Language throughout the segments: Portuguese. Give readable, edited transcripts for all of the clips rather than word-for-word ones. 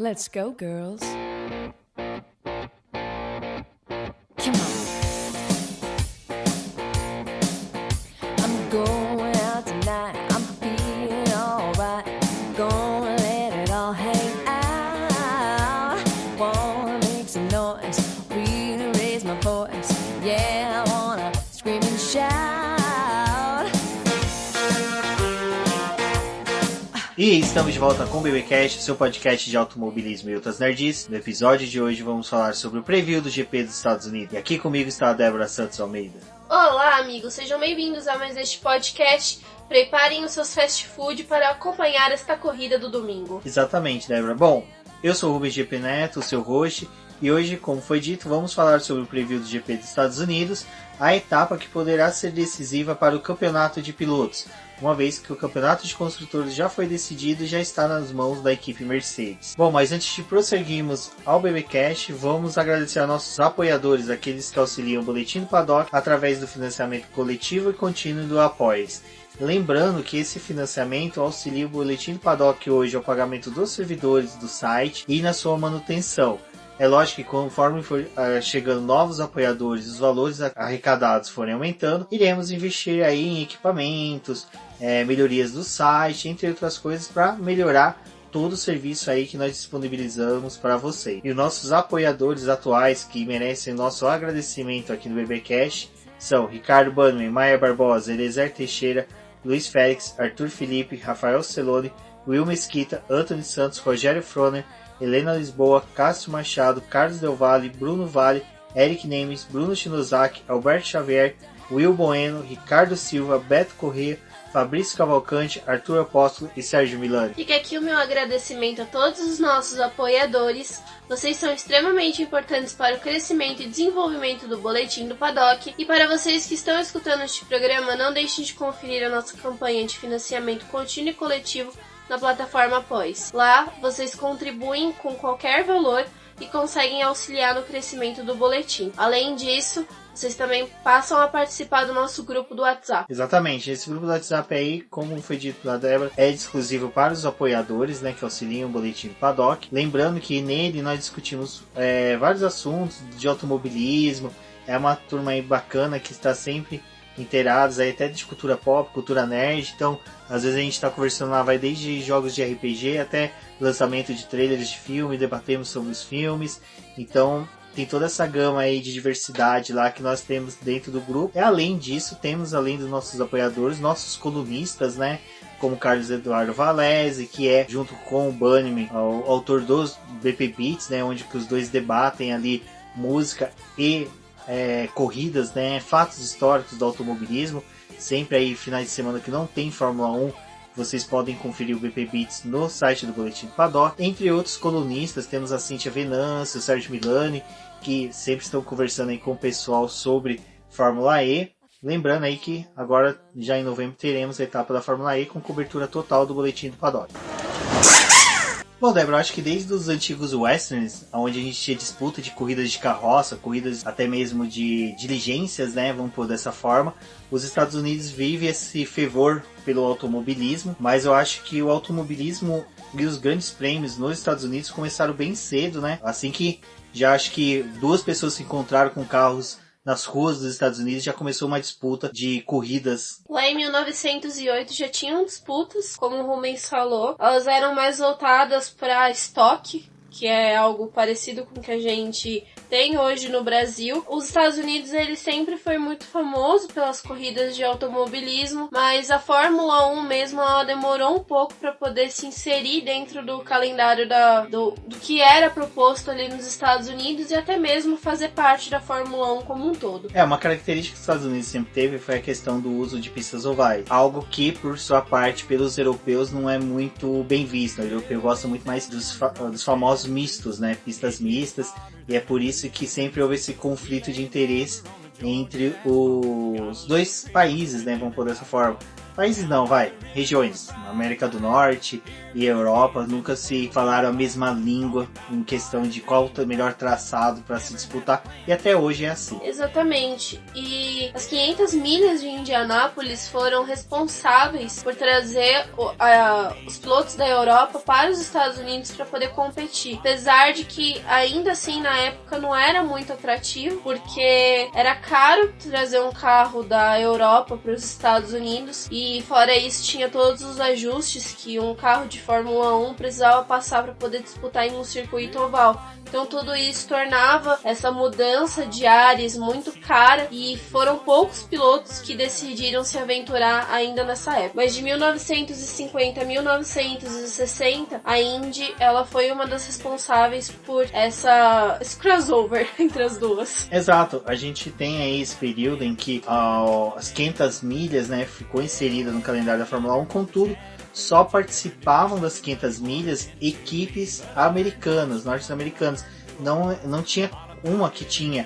Let's go, girls. Come on. I'm going out tonight. I'm feeling alright. Gonna let it all hang out. Wanna make some noise. Really raise my voice. Yeah, I wanna scream and shout. E estamos de volta com o BBcast, seu podcast de automobilismo e outras nerds. No episódio de hoje vamos falar sobre o preview do GP dos Estados Unidos. E aqui comigo está a Débora Santos Almeida. Olá, amigos, sejam bem-vindos a mais este podcast. Preparem os seus fast food para acompanhar esta corrida do domingo. Exatamente, Débora. Bom, eu sou o Rubens GP Neto, o seu host, e hoje, como foi dito, vamos falar sobre o preview do GP dos Estados Unidos, a etapa que poderá ser decisiva para o campeonato de pilotos, uma vez que o campeonato de construtores já foi decidido e já está nas mãos da equipe Mercedes. Bom, mas antes de prosseguirmos ao BBcast, vamos agradecer a nossos apoiadores, aqueles que auxiliam o Boletim do Paddock através do financiamento coletivo e contínuo do Apoia-se. Lembrando que esse financiamento auxilia o Boletim do Paddock hoje ao pagamento dos servidores do site e na sua manutenção. É lógico que conforme for chegando novos apoiadores e os valores arrecadados forem aumentando, iremos investir aí em equipamentos, melhorias do site, entre outras coisas, para melhorar todo o serviço aí que nós disponibilizamos para vocês. E os nossos apoiadores atuais que merecem nosso agradecimento aqui no BBcast são Ricardo Bannerman, Maia Barbosa, Eliezer Teixeira, Luiz Félix, Arthur Felipe, Rafael Celone, Will Mesquita, Antony Santos, Rogério Froner, Helena Lisboa, Cássio Machado, Carlos Del Valle, Bruno Vale, Eric Nemes, Bruno Shinozaki, Alberto Xavier, Will Bueno, Ricardo Silva, Beto Corrêa, Fabrício Cavalcante, Arthur Apóstolo e Sérgio Milani. Fica aqui o meu agradecimento a todos os nossos apoiadores. Vocês são extremamente importantes para o crescimento e desenvolvimento do Boletim do Paddock. E para vocês que estão escutando este programa, não deixem de conferir a nossa campanha de financiamento contínuo e coletivo na plataforma Apoia-se. Lá, vocês contribuem com qualquer valor e conseguem auxiliar no crescimento do boletim. Além disso, vocês também passam a participar do nosso grupo do WhatsApp. Exatamente, esse grupo do WhatsApp aí, como foi dito pela Débora, é exclusivo para os apoiadores, né, que auxiliam o Boletim do Paddock. Lembrando que nele nós discutimos vários assuntos de automobilismo, é uma turma aí bacana que está sempre inteirados aí até de cultura pop, cultura nerd, então às vezes a gente está conversando lá, vai desde jogos de RPG até lançamento de trailers de filme, debatemos sobre os filmes, então tem toda essa gama aí de diversidade lá que nós temos dentro do grupo. E além disso, temos além dos nossos apoiadores, nossos colunistas, né, como Carlos Eduardo Valese, que é junto com o Bannerman, o autor dos BP Beats, né, onde que os dois debatem ali música e corridas, né, fatos históricos do automobilismo, sempre aí finais de semana que não tem Fórmula 1, vocês podem conferir o BP Beats no site do Boletim do Paddock. Entre outros colunistas, temos a Cíntia Venâncio, o Sérgio Milani, que sempre estão conversando aí com o pessoal sobre Fórmula E. Lembrando aí que agora, já em novembro, teremos a etapa da Fórmula E com cobertura total do Boletim do Paddock. Bom, Débora, eu acho que desde os antigos westerns, onde a gente tinha disputa de corridas de carroça, corridas até mesmo de diligências, né, vamos pôr dessa forma, os Estados Unidos vivem esse fervor pelo automobilismo, mas eu acho que o automobilismo e os grandes prêmios nos Estados Unidos começaram bem cedo, né, assim que já acho que duas pessoas se encontraram com carros nas ruas dos Estados Unidos, já começou uma disputa de corridas. Lá em 1908 já tinham disputas, como o Rubens falou. Elas eram mais voltadas para estoque, que é algo parecido com o que a gente tem hoje no Brasil. Os Estados Unidos, ele sempre foi muito famoso pelas corridas de automobilismo, mas a Fórmula 1 mesmo, ela demorou um pouco para poder se inserir dentro do calendário do que era proposto ali nos Estados Unidos e até mesmo fazer parte da Fórmula 1 como um todo. Uma característica que os Estados Unidos sempre teve foi a questão do uso de pistas ovais, algo que, por sua parte, pelos europeus não é muito bem visto. O europeu gosta muito mais dos famosos mistos, né, pistas mistas, e é por isso que sempre houve esse conflito de interesse entre os dois países, né, vamos pôr dessa forma. países não, regiões, América do Norte e Europa nunca se falaram a mesma língua em questão de qual o melhor traçado para se disputar, e até hoje é assim. Exatamente, e as 500 milhas de Indianápolis foram responsáveis por trazer os pilotos da Europa para os Estados Unidos para poder competir, apesar de que ainda assim na época não era muito atrativo, porque era caro trazer um carro da Europa para os Estados Unidos, e fora isso tinha todos os ajustes que um carro de Fórmula 1 precisava passar para poder disputar em um circuito oval. Então tudo isso tornava essa mudança de ares muito cara, e foram poucos pilotos que decidiram se aventurar ainda nessa época. Mas de 1950 a 1960, a Indy ela foi uma das responsáveis por esse crossover entre as duas. Exato, a gente tem aí esse período em que as 500 milhas, né, ficou inserida no calendário da Fórmula 1, contudo, só participavam das 500 milhas equipes americanas, norte-americanas. Não tinha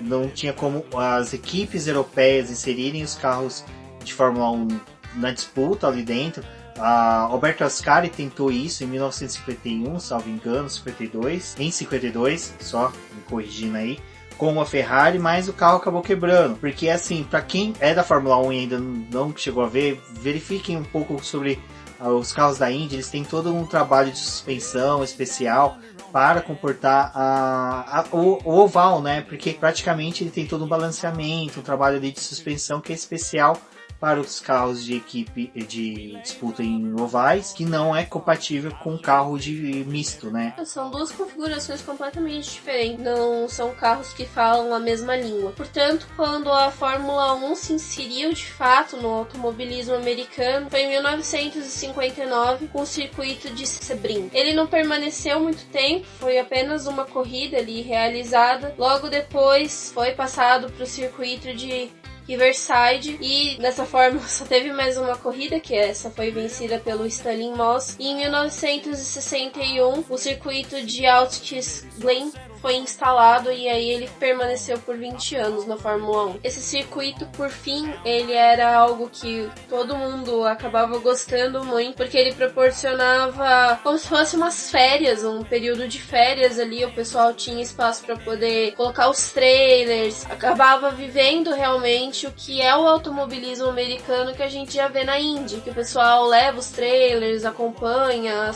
não tinha como as equipes europeias inserirem os carros de Fórmula 1 na disputa ali dentro. Alberto Ascari tentou isso em 1951, salvo engano, 52, só me corrigindo aí, com a Ferrari, mas o carro acabou quebrando. Porque assim, para quem é da Fórmula 1 e ainda não chegou a ver, verifiquem um pouco sobre os carros da Indy. Eles têm todo um trabalho de suspensão especial para comportar o oval, né? Porque praticamente ele tem todo um balanceamento, um trabalho ali de suspensão que é especial para os carros de equipe de disputa em ovais, que não é compatível com carro de misto, né? São duas configurações completamente diferentes, não são carros que falam a mesma língua. Portanto, quando a Fórmula 1 se inseriu de fato no automobilismo americano, foi em 1959 com o circuito de Sebring. Ele não permaneceu muito tempo, foi apenas uma corrida ali realizada. Logo depois foi passado para o circuito de Riverside, e dessa forma só teve mais uma corrida, que essa foi vencida pelo Stalin Moss. E em 1961 o circuito de Altkirch Glen foi instalado, e aí ele permaneceu por 20 anos na Fórmula 1. Esse circuito, por fim, ele era algo que todo mundo acabava gostando muito, porque ele proporcionava como se fosse umas férias, um período de férias ali, o pessoal tinha espaço para poder colocar os trailers, acabava vivendo realmente o que é o automobilismo americano que a gente já vê na Indy, que o pessoal leva os trailers, acompanha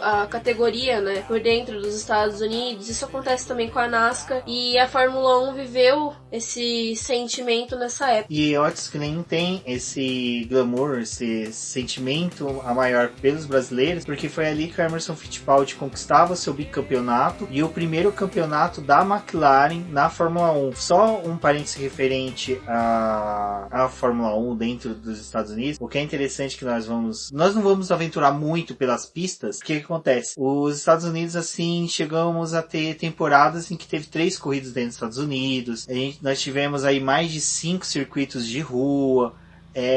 a categoria, né, por dentro dos Estados Unidos. Isso acontece também com a NASCAR, e a Fórmula 1 viveu esse sentimento nessa época. E Otis Klein tem esse glamour, esse sentimento a maior pelos brasileiros, porque foi ali que o Emerson Fittipaldi conquistava seu bicampeonato e o primeiro campeonato da McLaren na Fórmula 1. Só um parênteses referente à Fórmula 1 dentro dos Estados Unidos. O que é interessante é que nós não vamos aventurar muito pelas pistas. O que acontece? Os Estados Unidos, assim, chegamos a ter temporadas em que teve 3 corridas dentro dos Estados Unidos. Nós tivemos aí mais de 5 circuitos de rua,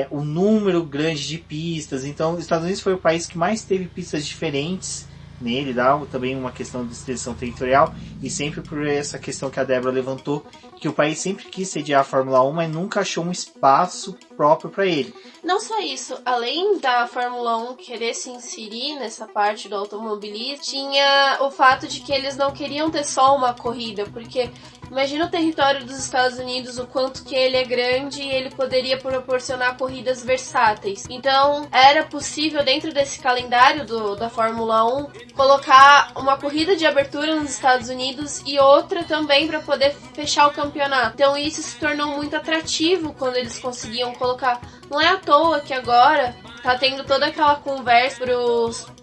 um número grande de pistas. Então, os Estados Unidos foi o país que mais teve pistas diferentes nele, dá também uma questão de extensão territorial, e sempre por essa questão que a Débora levantou, que o país sempre quis sediar a Fórmula 1, mas nunca achou um espaço próprio para ele. Não só isso, além da Fórmula 1 querer se inserir nessa parte do automobilismo, tinha o fato de que eles não queriam ter só uma corrida, porque imagina o território dos Estados Unidos, o quanto que ele é grande, e ele poderia proporcionar corridas versáteis. Então, era possível, dentro desse calendário da Fórmula 1, colocar uma corrida de abertura nos Estados Unidos e outra também para poder fechar o campeonato. Então, isso se tornou muito atrativo quando eles conseguiam colocar. Não é à toa que agora tá tendo toda aquela conversa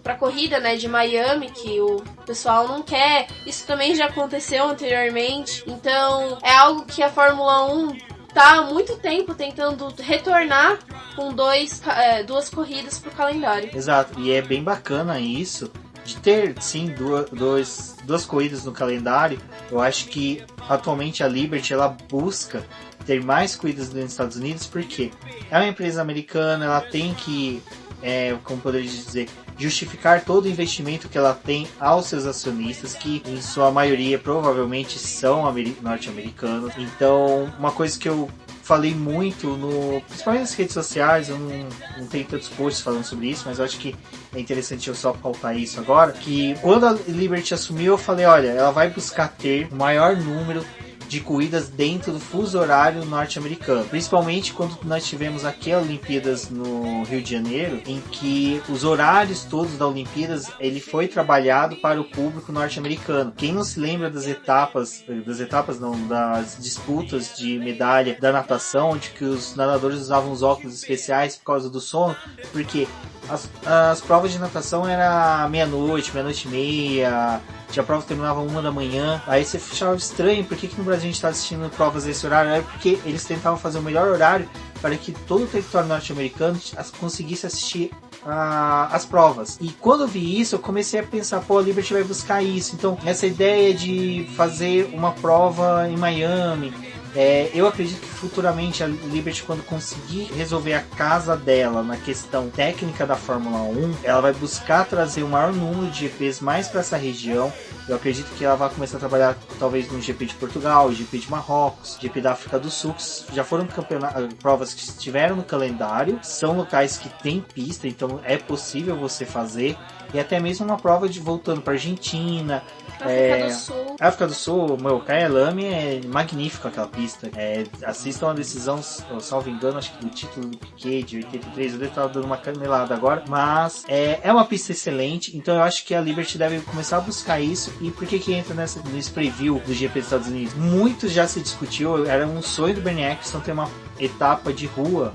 pra corrida, né, de Miami, que o pessoal não quer. Isso também já aconteceu anteriormente. Então, é algo que a Fórmula 1 tá há muito tempo tentando retornar com duas corridas pro calendário. Exato, e é bem bacana isso, de ter, sim, duas corridas no calendário. Eu acho que atualmente a Liberty, ela busca ter mais corridas nos Estados Unidos, porque é uma empresa americana, ela tem que, como poderia dizer, justificar todo o investimento que ela tem aos seus acionistas, que em sua maioria provavelmente são norte-americanos. Então, uma coisa que eu falei muito, principalmente nas redes sociais, eu não tenho tantos posts falando sobre isso, mas eu acho que é interessante eu só pautar isso agora, que quando a Liberty assumiu, eu falei, olha, ela vai buscar ter o maior número de corridas dentro do fuso horário norte-americano. Principalmente quando nós tivemos aqui a Olimpíadas no Rio de Janeiro, em que os horários todos da Olimpíadas, ele foi trabalhado para o público norte-americano. Quem não se lembra das disputas de medalha da natação, onde que os nadadores usavam os óculos especiais por causa do sono, porque as provas de natação era meia-noite e meia, a prova terminava 1 da manhã, aí você achava estranho, por que no Brasil a gente está assistindo provas desse horário? É porque eles tentavam fazer o melhor horário para que todo o território norte-americano conseguisse assistir as provas. E quando eu vi isso, eu comecei a pensar, pô, a Liberty vai buscar isso. Então, essa ideia de fazer uma prova em Miami, eu acredito que futuramente a Liberty, quando conseguir resolver a casa dela na questão técnica da Fórmula 1, ela vai buscar trazer o maior número de GPs mais para essa região. Eu acredito que ela vai começar a trabalhar talvez no GP de Portugal, GP de Marrocos, GP da África do Sul, que já foram provas que estiveram no calendário, são locais que tem pista, então é possível você fazer, e até mesmo uma prova de voltando para Argentina, África do Sul. África do Sul, meu, Kyalami é magnífico aquela pista. Assistam a decisão, salvo engano, acho que do título do Piquet de 83, eu devo estar dando uma canelada agora, mas é uma pista excelente, então eu acho que a Liberty deve começar a buscar isso. E por que entra nesse preview do GP dos Estados Unidos? Muito já se discutiu, era um sonho do Bernie Eccleston ter uma etapa de rua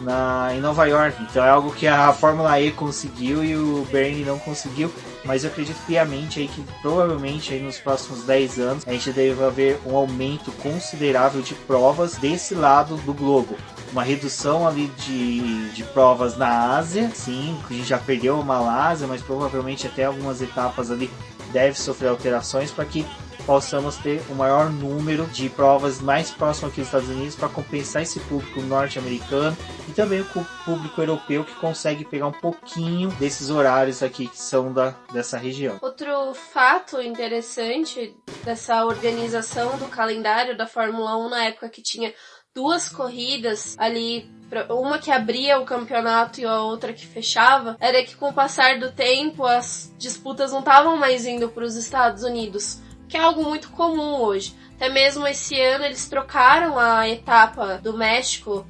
em Nova York, então é algo que a Fórmula E conseguiu e o Bernie não conseguiu, mas eu acredito piamente aí que provavelmente aí nos próximos 10 anos a gente deve haver um aumento considerável de provas desse lado do globo. Uma redução ali de provas na Ásia, sim, a gente já perdeu a Malásia, mas provavelmente até algumas etapas ali deve sofrer alterações para que possamos ter o maior número de provas mais próximo aqui dos Estados Unidos para compensar esse público norte-americano e também o público europeu que consegue pegar um pouquinho desses horários aqui que são dessa região. Outro fato interessante dessa organização do calendário da Fórmula 1 na época que tinha 2 corridas ali, uma que abria o campeonato e a outra que fechava, era que com o passar do tempo as disputas não estavam mais indo para os Estados Unidos, que é algo muito comum hoje. Até mesmo esse ano eles trocaram a etapa do México,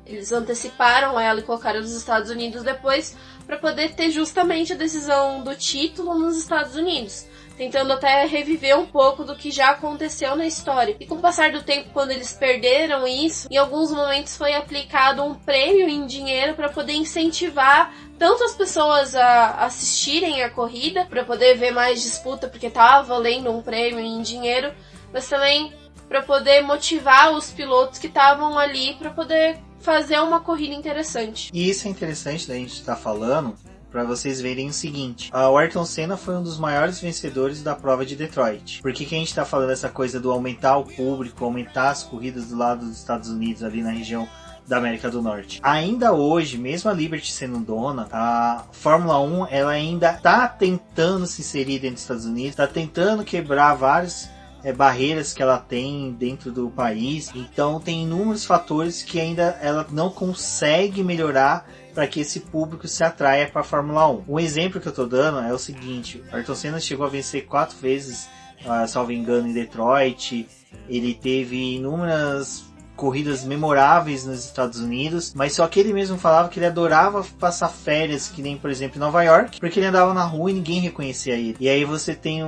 eles anteciparam ela e colocaram nos Estados Unidos depois, para poder ter justamente a decisão do título nos Estados Unidos, tentando até reviver um pouco do que já aconteceu na história. E com o passar do tempo, quando eles perderam isso, em alguns momentos foi aplicado um prêmio em dinheiro para poder incentivar tanto as pessoas a assistirem a corrida, para poder ver mais disputa, porque estava valendo um prêmio em dinheiro, mas também para poder motivar os pilotos que estavam ali para poder fazer uma corrida interessante. E isso é interessante da gente estar falando, para vocês verem o seguinte: o Ayrton Senna foi um dos maiores vencedores da prova de Detroit. Por que a gente está falando essa coisa do aumentar o público, aumentar as corridas do lado dos Estados Unidos, ali na região da América do Norte? Ainda hoje, mesmo a Liberty sendo dona, a Fórmula 1 ela ainda está tentando se inserir dentro dos Estados Unidos, está tentando quebrar várias barreiras que ela tem dentro do país. Então tem inúmeros fatores que ainda ela não consegue melhorar para que esse público se atraia para a Fórmula 1. Um exemplo que eu estou dando é o seguinte: Ayrton Senna chegou a vencer 4 vezes, salvo engano, em Detroit. Ele teve inúmeras corridas memoráveis nos Estados Unidos, mas só que ele mesmo falava que ele adorava passar férias, que nem por exemplo em Nova York, porque ele andava na rua e ninguém reconhecia ele. E aí você tem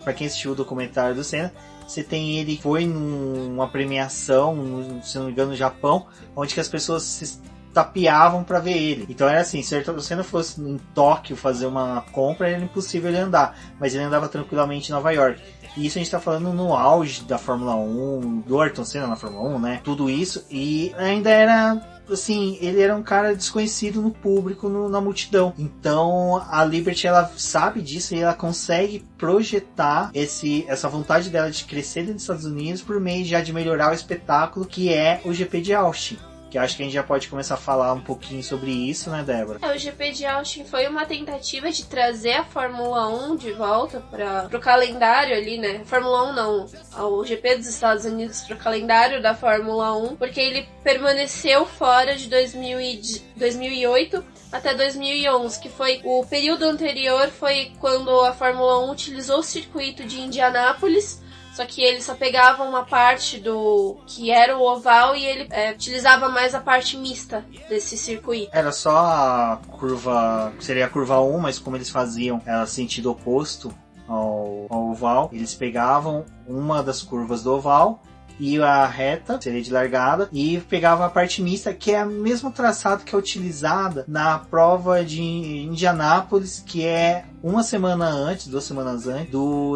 para quem assistiu o documentário do Senna, você tem ele foi numa premiação, se não me engano, no Japão, onde que as pessoas se tapeavam para ver ele. Então era assim, se o Senna fosse em Tóquio fazer uma compra, era impossível ele andar, mas ele andava tranquilamente em Nova York. E isso a gente tá falando no auge da Fórmula 1, do Ayrton Senna na Fórmula 1, né? Tudo isso, e ainda era, assim, ele era um cara desconhecido no público, na multidão. Então a Liberty, ela sabe disso e ela consegue projetar essa vontade dela de crescer dentro dos Estados Unidos por meio já de melhorar o espetáculo que é o GP de Austin. que acho que a gente já pode começar a falar um pouquinho sobre isso, né, Débora? O GP de Austin foi uma tentativa de trazer a Fórmula 1 de volta pro calendário ali, né? Fórmula 1 não, o GP dos Estados Unidos pro calendário da Fórmula 1, porque ele permaneceu fora de 2008 até 2011, que foi o período anterior, foi quando a Fórmula 1 utilizou o circuito de Indianápolis. Só que ele só pegava uma parte do que era o oval e ele utilizava mais a parte mista desse circuito. Era só a curva, seria a curva 1, mas como eles faziam ela sentido oposto ao oval, eles pegavam uma das curvas do oval e a reta, seria de largada, e pegava a parte mista, que é o mesmo traçado que é utilizada na prova de Indianápolis, que é 2 semanas antes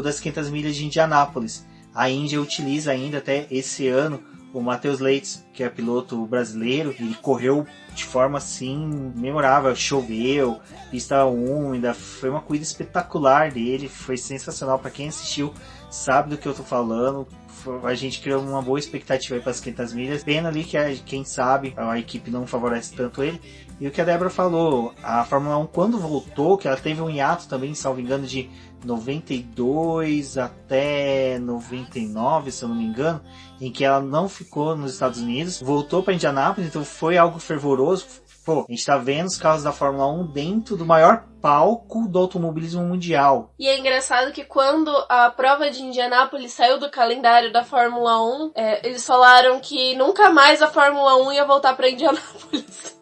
das 500 milhas de Indianápolis. A Índia utiliza ainda até esse ano o Matheus Leite, que é piloto brasileiro, e correu de forma assim memorável, choveu, pista úmida, foi uma corrida espetacular dele, foi sensacional. Para quem assistiu sabe do que eu tô falando. A gente criou uma boa expectativa para as 500 milhas. Pena ali que, quem sabe, a equipe não favorece tanto ele. E o que a Débora falou, a Fórmula 1 quando voltou, que ela teve um hiato também, salvo engano, de 92 até 99, se eu não me engano, em que ela não ficou nos Estados Unidos, voltou para Indianápolis, então foi algo fervoroso. Pô, a gente tá vendo os carros da Fórmula 1 dentro do maior palco do automobilismo mundial. E é engraçado que quando a prova de Indianápolis saiu do calendário da Fórmula 1, eles falaram que nunca mais a Fórmula 1 ia voltar para Indianápolis.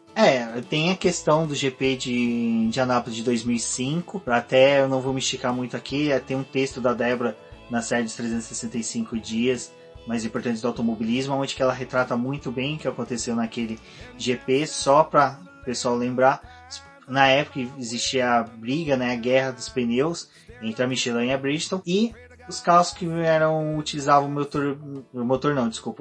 Tem a questão do GP de Indianápolis de 2005, até eu não vou me esticar muito aqui, tem um texto da Débora na série dos 365 dias mais importantes do automobilismo, onde que ela retrata muito bem o que aconteceu naquele GP, só para o pessoal lembrar. Na época existia a briga, né, a guerra dos pneus entre a Michelin e a Bridgestone, e os carros que utilizavam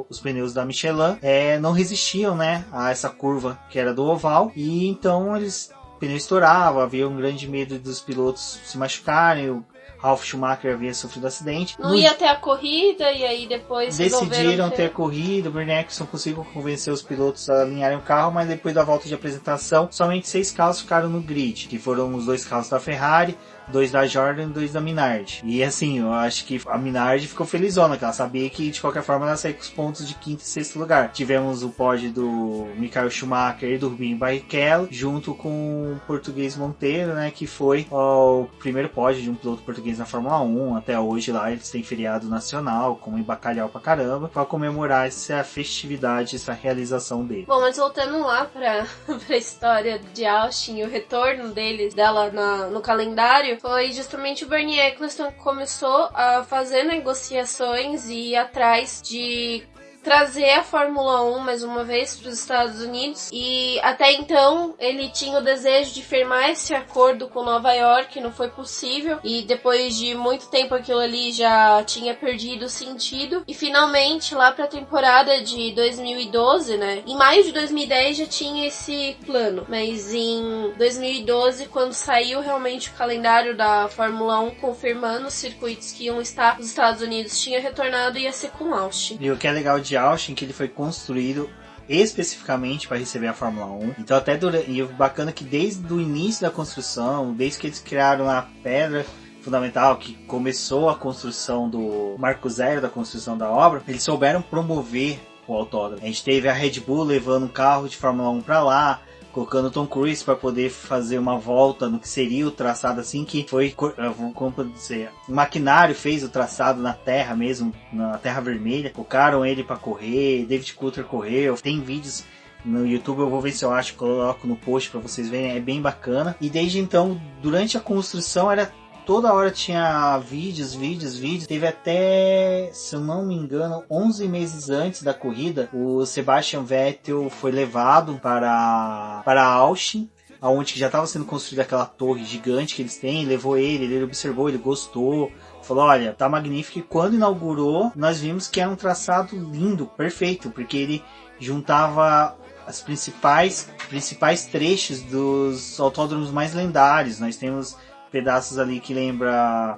os pneus da Michelin não resistiam, né, a essa curva que era do oval, e então o pneu estourava, havia um grande medo dos pilotos se machucarem. O Ralf Schumacher havia sofrido acidente. Não ia ter a corrida, e aí depois decidiram ter a corrida. O Bernie Eccleston conseguiu convencer os pilotos a alinharem o carro, mas depois da volta de apresentação, somente 6 carros ficaram no grid, que foram os 2 carros da Ferrari, 2 da Jordan e 2 da Minardi. E assim, eu acho que a Minardi ficou felizona, que ela sabia que de qualquer forma ela ia sair com os pontos de 5º e 6º lugar. Tivemos o pódio do Michael Schumacher e do Rubinho Barrichello, junto com o português Monteiro, né, que foi o primeiro pódio de um piloto português na Fórmula 1. Até hoje lá eles têm feriado nacional, como em bacalhau pra caramba, para comemorar essa festividade, essa realização dele. Bom, mas voltando lá pra história de Austin e o retorno dela no calendário, foi justamente o Bernie Eccleston que começou a fazer negociações e ir atrás de trazer a Fórmula 1 mais uma vez para os Estados Unidos, e até então ele tinha o desejo de firmar esse acordo com Nova York, não foi possível, e depois de muito tempo aquilo ali já tinha perdido o sentido, e finalmente lá para a temporada de 2012, né, em maio de 2010 já tinha esse plano, mas em 2012, quando saiu realmente o calendário da Fórmula 1 confirmando os circuitos que iam estar nos Estados Unidos, tinha retornado e ia ser com Austin. E o que é legal de Austin, que ele foi construído especificamente para receber a Fórmula 1. Então até e o bacana é que desde o início da construção, desde que eles criaram a pedra fundamental, que começou a construção do marco zero da construção da obra, eles souberam promover o autódromo. A gente teve a Red Bull levando um carro de Fórmula 1 para lá, colocando Tom Cruise para poder fazer uma volta no que seria o traçado, assim, que foi, como dizer, o maquinário fez o traçado na terra mesmo, na terra vermelha, colocaram ele para correr, David Coulter correu, tem vídeos no YouTube, eu vou ver se eu acho, coloco no post para vocês verem, é bem bacana. E desde então, durante a construção, toda hora tinha vídeos, teve até, se eu não me engano, 11 meses antes da corrida, o Sebastian Vettel foi levado para Austin, onde já estava sendo construída aquela torre gigante que eles têm, levou ele observou, ele gostou, falou, olha, tá magnífico, e quando inaugurou, nós vimos que era um traçado lindo, perfeito, porque ele juntava as principais trechos dos autódromos mais lendários. Nós temos pedaços ali que lembra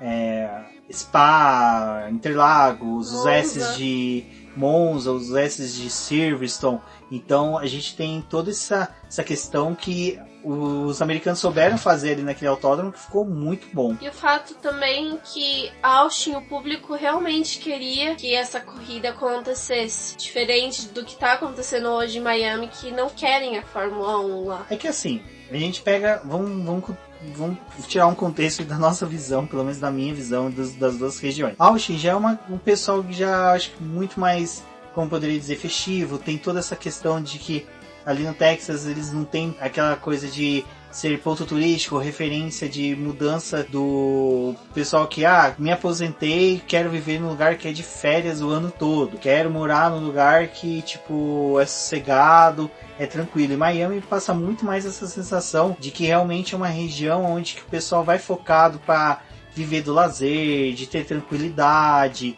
Spa, Interlagos, os S de Monza, os S de Silverstone. Então a gente tem toda essa questão que os americanos souberam fazer ali naquele autódromo, que ficou muito bom. E o fato também que Austin, o público realmente queria que essa corrida acontecesse. Diferente do que está acontecendo hoje em Miami, que não querem a Fórmula 1 lá. É que assim, a gente pega... Vamos tirar um contexto da nossa visão, pelo menos da minha visão, das duas regiões. Austin já é um pessoal que já acho que muito mais, como poderia dizer, festivo. Tem toda essa questão de que ali no Texas eles não tem aquela coisa de ser ponto turístico, referência de mudança do pessoal que, me aposentei, quero viver num lugar que é de férias o ano todo, quero morar num lugar que, tipo, é sossegado, é tranquilo. E Miami passa muito mais essa sensação de que realmente é uma região onde que o pessoal vai focado para viver do lazer, de ter tranquilidade,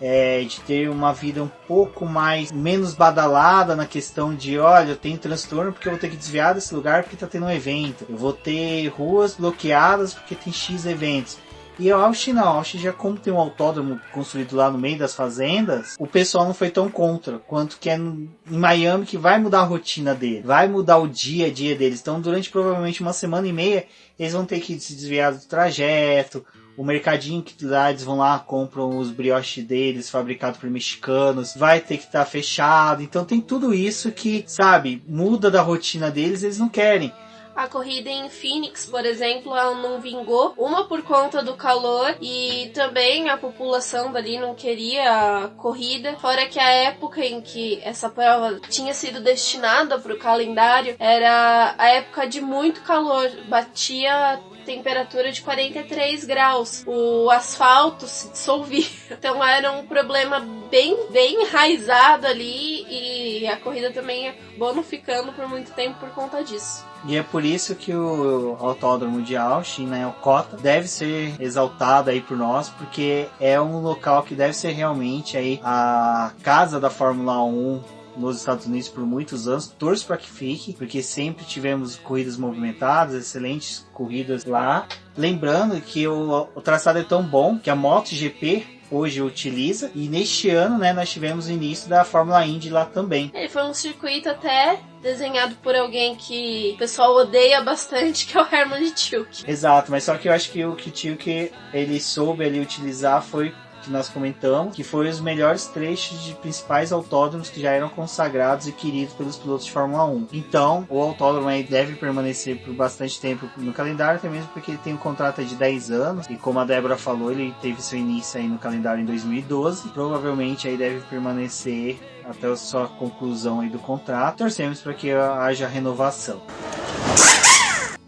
de ter uma vida um pouco menos badalada na questão de, olha, eu tenho transtorno porque eu vou ter que desviar desse lugar porque tá tendo um evento, eu vou ter ruas bloqueadas porque tem X eventos. E a Austin não, a Austin já como tem um autódromo construído lá no meio das fazendas, o pessoal não foi tão contra, quanto que é em Miami, que vai mudar a rotina dele, vai mudar o dia a dia deles. Então durante provavelmente uma semana e meia, eles vão ter que se desviar do trajeto. O mercadinho que lá eles vão lá, compram os brioches deles, fabricados por mexicanos, vai ter que estar fechado. Então tem tudo isso que, sabe, muda da rotina deles, eles não querem. A corrida em Phoenix, por exemplo, ela não vingou. Uma por conta do calor e também a população dali não queria a corrida. Fora que a época em que essa prova tinha sido destinada para o calendário era a época de muito calor. Batia temperatura de 43 graus. O asfalto se dissolvia. Então era um problema bem enraizado ali e a corrida também acabou não ficando por muito tempo por conta disso. E é por isso que o Autódromo de Austin, né, o COTA, deve ser exaltado aí por nós, porque é um local que deve ser realmente aí a casa da Fórmula 1 nos Estados Unidos por muitos anos. Torço para que fique, porque sempre tivemos corridas movimentadas, excelentes corridas lá. Lembrando que o traçado é tão bom que a MotoGP hoje utiliza, e neste ano, né, nós tivemos o início da Fórmula Indy lá também. Ele foi um circuito até desenhado por alguém que o pessoal odeia bastante, que é o Hermann Tilke. Exato, mas só que eu acho que o que Tilke ele soube ali utilizar foi que nós comentamos, que foi os melhores trechos de principais autódromos que já eram consagrados e queridos pelos pilotos de Fórmula 1. Então, o autódromo aí deve permanecer por bastante tempo no calendário, até mesmo porque ele tem um contrato de 10 anos, e como a Débora falou, ele teve seu início aí no calendário em 2012, provavelmente aí deve permanecer até a sua conclusão aí do contrato. Torcemos para que haja renovação.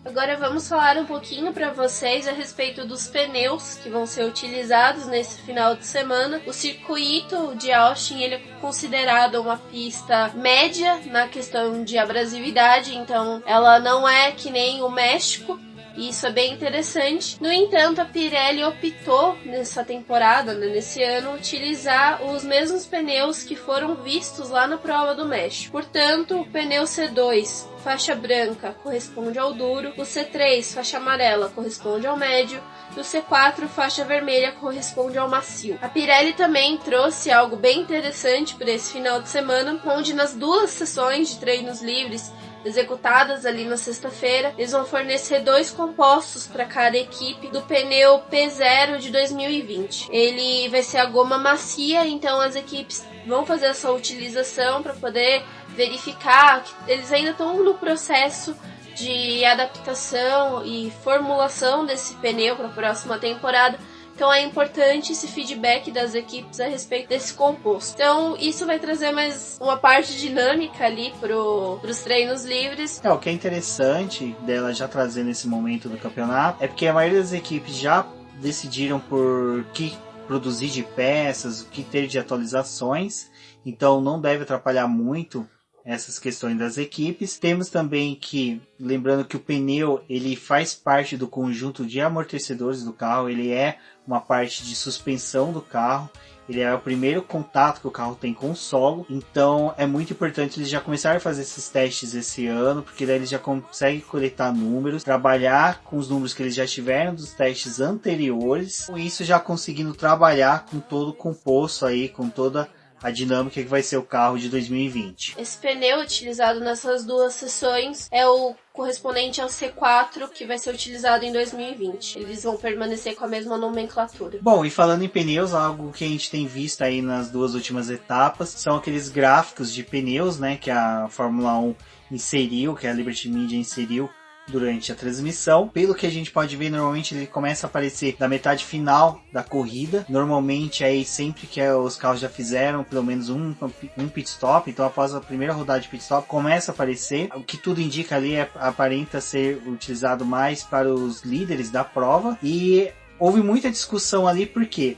Agora vamos falar um pouquinho para vocês a respeito dos pneus que vão ser utilizados nesse final de semana. O circuito de Austin ele é considerado uma pista média na questão de abrasividade, então ela não é que nem o México. Isso é bem interessante. No entanto, a Pirelli optou nessa temporada, nesse ano, utilizar os mesmos pneus que foram vistos lá na prova do México. Portanto, o pneu C2, faixa branca, corresponde ao duro, o C3, faixa amarela, corresponde ao médio, e o C4, faixa vermelha, corresponde ao macio. A Pirelli também trouxe algo bem interessante para esse final de semana, onde nas duas sessões de treinos livres executadas ali na sexta-feira, eles vão fornecer 2 compostos para cada equipe do pneu P0 de 2020. Ele vai ser a goma macia, então as equipes vão fazer essa utilização para poder verificar que eles ainda estão no processo de adaptação e formulação desse pneu para a próxima temporada. Então é importante esse feedback das equipes a respeito desse composto. Então isso vai trazer mais uma parte dinâmica ali para os treinos livres. O que é interessante dela já trazer nesse momento do campeonato é porque a maioria das equipes já decidiram por que produzir de peças, o que ter de atualizações. Então não deve atrapalhar muito essas questões das equipes. Temos também que, lembrando que o pneu ele faz parte do conjunto de amortecedores do carro, ele é uma parte de suspensão do carro, ele é o primeiro contato que o carro tem com o solo, então é muito importante eles já começarem a fazer esses testes esse ano, porque daí eles já conseguem coletar números, trabalhar com os números que eles já tiveram dos testes anteriores, com isso já conseguindo trabalhar com todo o composto aí, com toda a dinâmica que vai ser o carro de 2020. Esse pneu utilizado nessas duas sessões é o correspondente ao C4, que vai ser utilizado em 2020. Eles vão permanecer com a mesma nomenclatura. Bom, e falando em pneus, algo que a gente tem visto aí nas duas últimas etapas são aqueles gráficos de pneus, né, que a Fórmula 1 inseriu, que a Liberty Media inseriu durante a transmissão. Pelo que a gente pode ver, normalmente ele começa a aparecer da metade final da corrida. Normalmente aí sempre que os carros já fizeram pelo menos um pit stop, então após a primeira rodada de pit stop começa a aparecer. O que tudo indica ali aparenta ser utilizado mais para os líderes da prova. E houve muita discussão ali porque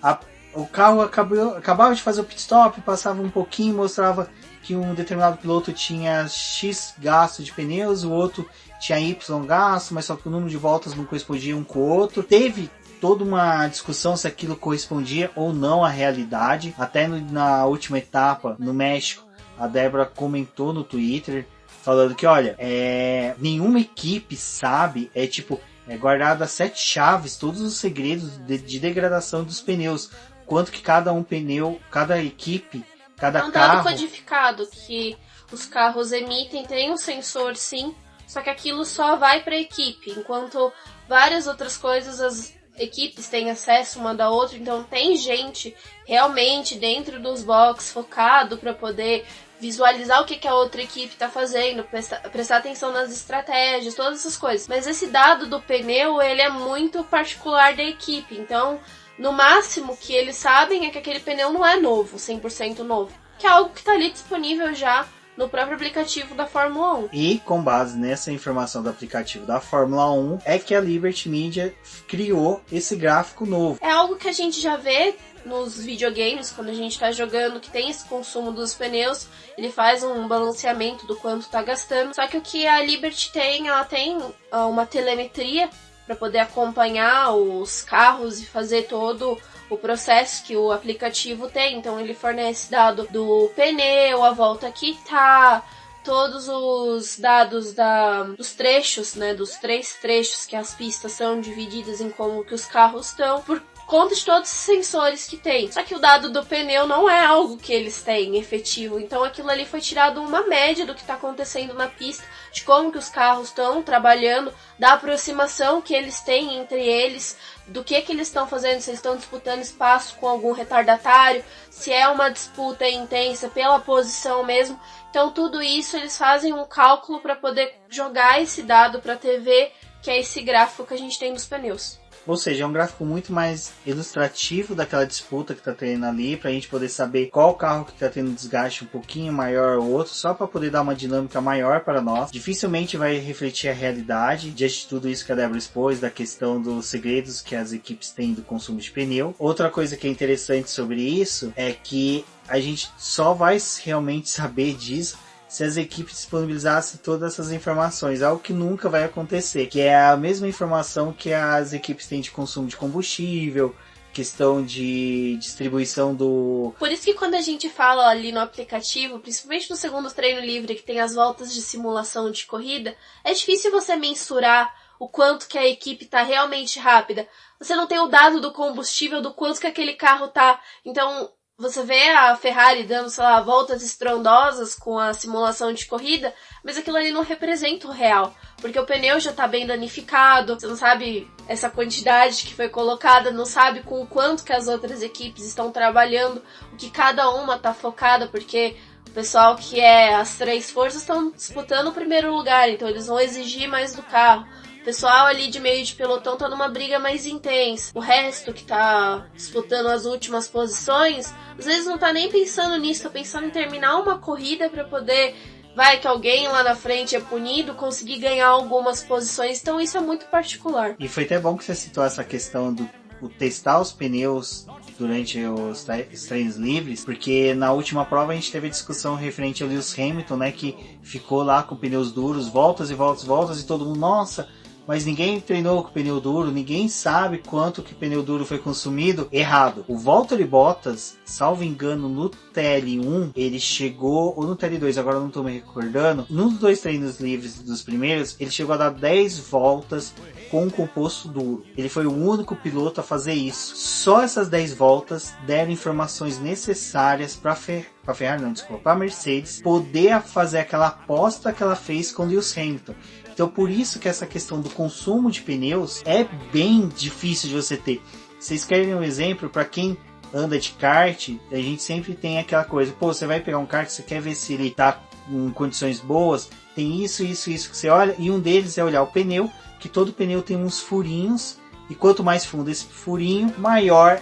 o carro acabava de fazer o pit stop, passava um pouquinho, mostrava que um determinado piloto tinha X gasto de pneus, o outro tinha Y gasto, mas só que o número de voltas não correspondia um com o outro. Teve toda uma discussão se aquilo correspondia ou não à realidade. Até na última etapa, no México, a Débora comentou no Twitter, falando que, olha, nenhuma equipe sabe, guardado as 7 chaves, todos os segredos de degradação dos pneus. Quanto que cada equipe, cada carro... dado codificado que os carros emitem, tem um sensor sim, só que aquilo só vai para a equipe, enquanto várias outras coisas as equipes têm acesso uma da outra, então tem gente realmente dentro dos boxes focado para poder visualizar o que a outra equipe está fazendo, prestar atenção nas estratégias, todas essas coisas. Mas esse dado do pneu, ele é muito particular da equipe, então no máximo que eles sabem é que aquele pneu não é novo, 100% novo, que é algo que está ali disponível já no próprio aplicativo da Fórmula 1. E com base nessa informação do aplicativo da Fórmula 1 é que a Liberty Media criou esse gráfico novo. É algo que a gente já vê nos videogames, quando a gente está jogando, que tem esse consumo dos pneus, ele faz um balanceamento do quanto está gastando. Só que o que a Liberty tem, ela tem uma telemetria para poder acompanhar os carros e fazer todo o processo que o aplicativo tem. Então ele fornece dado do pneu, a volta que tá, todos os dados dos trechos, né, dos 3 trechos que as pistas são divididas em como que os carros estão, por conta de todos os sensores que tem. Só que o dado do pneu não é algo que eles têm efetivo, então aquilo ali foi tirado uma média do que está acontecendo na pista, de como que os carros estão trabalhando, da aproximação que eles têm entre eles, do que eles estão fazendo, se eles estão disputando espaço com algum retardatário, se é uma disputa intensa pela posição mesmo. Então tudo isso eles fazem um cálculo para poder jogar esse dado para a TV, que é esse gráfico que a gente tem dos pneus. Ou seja, é um gráfico muito mais ilustrativo daquela disputa que está tendo ali, para a gente poder saber qual carro que está tendo desgaste um pouquinho maior ou outro, só para poder dar uma dinâmica maior para nós. Dificilmente vai refletir a realidade diante de tudo isso que a Débora expôs, da questão dos segredos que as equipes têm do consumo de pneu. Outra coisa que é interessante sobre isso é que a gente só vai realmente saber disso se as equipes disponibilizassem todas essas informações, algo que nunca vai acontecer, que é a mesma informação que as equipes têm de consumo de combustível, questão de distribuição do... Por isso que quando a gente fala ali no aplicativo, principalmente no segundo treino livre, que tem as voltas de simulação de corrida, é difícil você mensurar o quanto que a equipe está realmente rápida. Você não tem o dado do combustível, do quanto que aquele carro tá. Então você vê a Ferrari dando, sei lá, voltas estrondosas com a simulação de corrida, mas aquilo ali não representa o real, porque o pneu já tá bem danificado, você não sabe essa quantidade que foi colocada, não sabe com o quanto que as outras equipes estão trabalhando, o que cada uma tá focada, porque o pessoal que é as 3 forças estão disputando o primeiro lugar, então eles vão exigir mais do carro. O pessoal ali de meio de pelotão tá numa briga mais intensa. O resto que tá disputando as últimas posições, às vezes não tá nem pensando nisso, tá pensando em terminar uma corrida para poder, vai que alguém lá na frente é punido, conseguir ganhar algumas posições. Então isso é muito particular. E foi até bom que você citou essa questão do testar os pneus durante os treinos livres, porque na última prova a gente teve a discussão referente ao Lewis Hamilton, né, que ficou lá com pneus duros, voltas e voltas, e todo mundo, nossa, mas ninguém treinou com pneu duro, ninguém sabe quanto que pneu duro foi consumido. Errado. O Valtteri Bottas, salvo engano, no TL1, ele chegou, ou no TL2, agora eu não estou me recordando, nos 2 treinos livres dos primeiros, ele chegou a dar 10 voltas com um composto duro. Ele foi o único piloto a fazer isso. Só essas 10 voltas deram informações necessárias para a Mercedes poder fazer aquela aposta que ela fez com Lewis Hamilton. Então por isso que essa questão do consumo de pneus é bem difícil de você ter. Vocês querem um exemplo? Para quem anda de kart, a gente sempre tem aquela coisa, pô, você vai pegar um kart, você quer ver se ele tá em condições boas, tem isso que você olha, e um deles é olhar o pneu, que todo pneu tem uns furinhos, e quanto mais fundo esse furinho, maior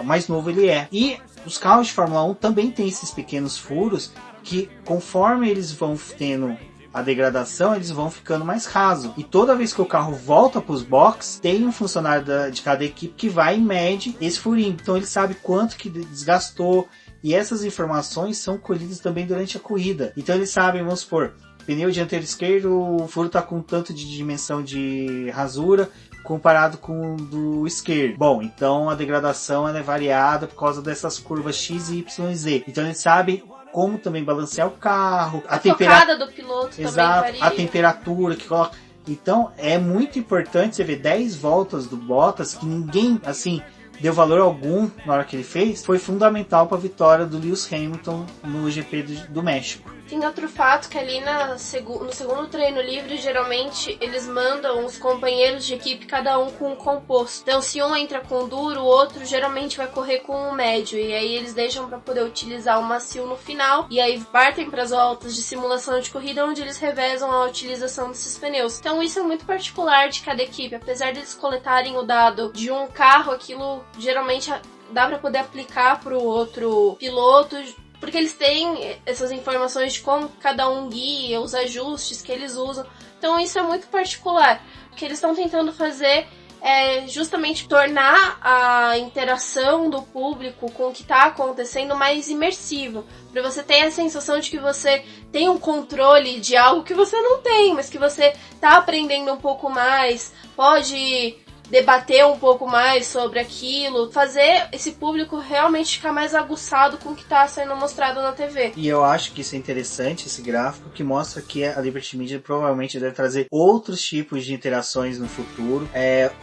mais novo ele é. E os carros de Fórmula 1 também tem esses pequenos furos, que conforme eles vão tendo a degradação, eles vão ficando mais raso. E toda vez que o carro volta para os boxes, tem um funcionário de cada equipe que vai e mede esse furinho. Então ele sabe quanto que desgastou. E essas informações são colhidas também durante a corrida. Então eles sabem, vamos supor, pneu dianteiro esquerdo, o furo está com tanto de dimensão de rasura comparado com o do esquerdo. Bom, então a degradação ela é variada por causa dessas curvas X, Y e Z. Então eles sabem como também balancear o carro, a tocada do piloto. Exato, também varia. a temperatura que coloca. Então é muito importante você ver 10 voltas do Bottas, que ninguém assim deu valor algum na hora que ele fez, foi fundamental para a vitória do Lewis Hamilton no GP do México. Tem outro fato que ali no segundo treino livre, geralmente eles mandam os companheiros de equipe, cada um com um composto. Então se um entra com o duro, o outro geralmente vai correr com o médio. E aí eles deixam para poder utilizar o macio no final. E aí partem para as voltas de simulação de corrida, onde eles revezam a utilização desses pneus. Então isso é muito particular de cada equipe. Apesar deles coletarem o dado de um carro, aquilo geralmente dá para poder aplicar para o outro piloto, porque eles têm essas informações de como cada um guia, os ajustes que eles usam. Então isso é muito particular. O que eles estão tentando fazer é justamente tornar a interação do público com o que está acontecendo mais imersivo. Para você ter a sensação de que você tem um controle de algo que você não tem, mas que você está aprendendo um pouco mais, pode debater um pouco mais sobre aquilo, fazer esse público realmente ficar mais aguçado com o que está sendo mostrado na TV. E eu acho que isso é interessante, esse gráfico, que mostra que a Liberty Media provavelmente deve trazer outros tipos de interações no futuro.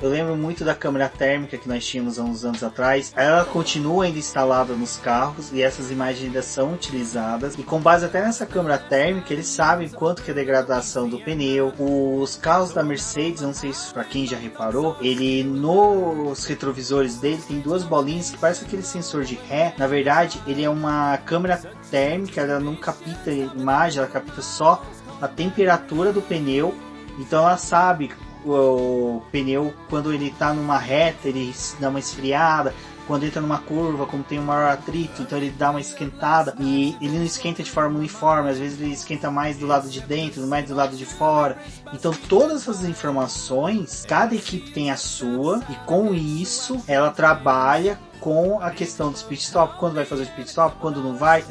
Eu lembro muito da câmera térmica que nós tínhamos há uns anos atrás. Ela continua ainda instalada nos carros e essas imagens ainda são utilizadas. E com base até nessa câmera térmica, eles sabem quanto que é a degradação do pneu. Os carros da Mercedes, não sei se para quem já reparou, ele nos retrovisores dele tem 2 bolinhas que parece aquele sensor de ré. Na verdade, ele é uma câmera térmica, ela não capta imagem, ela capta só a temperatura do pneu. Então ela sabe o pneu quando ele está numa reta, ele dá uma esfriada. Quando entra numa curva, como tem um maior atrito, então ele dá uma esquentada. E ele não esquenta de forma uniforme, às vezes ele esquenta mais do lado de dentro, mais do lado de fora. Então todas essas informações, cada equipe tem a sua, e com isso ela trabalha com a questão dos pit stop, quando vai fazer o pit stop, quando não vai,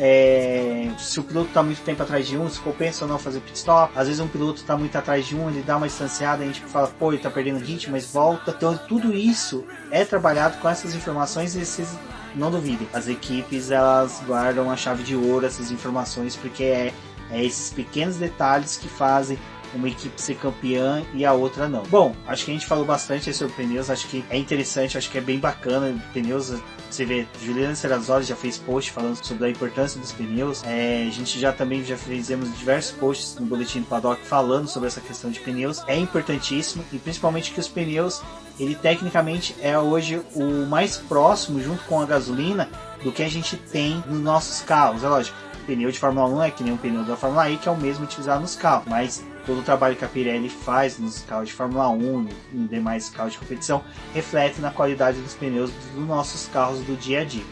se o piloto está muito tempo atrás de um, se compensa ou não fazer pit stop. Às vezes um piloto está muito atrás de um, ele dá uma distanciada, a gente fala, pô, ele está perdendo ritmo, mas volta. Então tudo isso é trabalhado com essas informações e vocês não duvidem, as equipes elas guardam a chave de ouro essas informações, porque é esses pequenos detalhes que fazem uma equipe ser campeã e a outra não. Bom, acho que a gente falou bastante sobre pneus, acho que é interessante, acho que é bem bacana. Pneus, você vê, Juliana Serrazoli já fez post falando sobre a importância dos pneus. A gente já fizemos diversos posts no Boletim do Paddock falando sobre essa questão de pneus. É importantíssimo, e principalmente que os pneus, ele tecnicamente é hoje o mais próximo, junto com a gasolina, do que a gente tem nos nossos carros. É lógico, o pneu de Fórmula 1 é que nem o pneu da Fórmula E, que é o mesmo utilizado nos carros, mas todo o trabalho que a Pirelli faz nos carros de Fórmula 1 e em demais carros de competição reflete na qualidade dos pneus dos nossos carros do dia a dia.